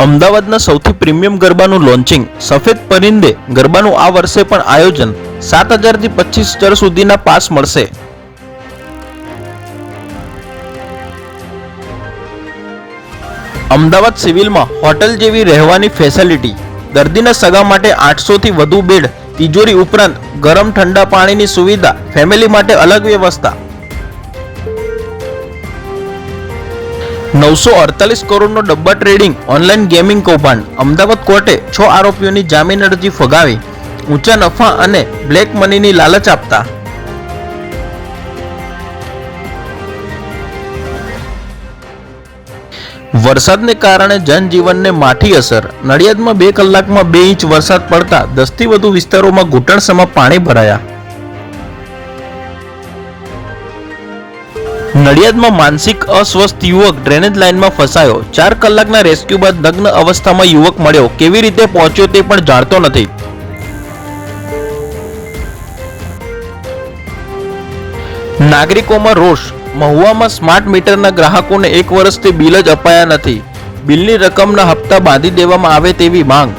અમદાવાદના સૌથી પ્રીમિયમ ગરબાનું લોન્ચિંગ સફેદ પરિંદે ગરબાનું આ વર્ષે પણ આયોજન 7,000 થી 25,000 સુધીના પાસ મળશે। અમદાવાદ સિવિલમાં હોટલ જેવી રહેવાની ફેસિલિટી, દર્દીના સગા માટે 800 થી વધુ બેડ, તિજોરી ઉપરાંત ગરમ ઠંડા પાણીની સુવિધા, ફેમિલી માટે અલગ વ્યવસ્થા। 948 કરોડનો ડબ્બા ટ્રેડિંગ ઓનલાઈન ગેમિંગ કૌભાંડ, અમદાવાદ કોર્ટે 6 આરોપીઓની જામીન અરજી ફગાવી, ઊંચા નફા અને બ્લેક મનીની લાલચ આપતા। વરસાદને કારણે જનજીવનને માઠી અસર, નડિયાદમાં 2 કલાકમાં 2 ઇંચ વરસાદ પડતા 10 થી વધુ વિસ્તારોમાં ઘૂંટણસમાં પાણી ભરાયા। નડિયાદમાં માનસિક અસ્વસ્થ યુવક ડ્રેનેજ લાઇનમાં ફસાયો, 4 કલાકના રેસ્ક્યુ બાદ નગ્ન અવસ્થામાં યુવક મળ્યો, કેવી રીતે પહોંચ્યો તે પણ જાણતો નથી। નાગરિકોમાં રોષ, મહુવામાં સ્માર્ટ મીટરના ગ્રાહકોને 1 વર્ષથી બિલ જ અપાયા નથી, બિલની રકમના હપ્તા બાંધી દેવામાં આવે તેવી માંગ।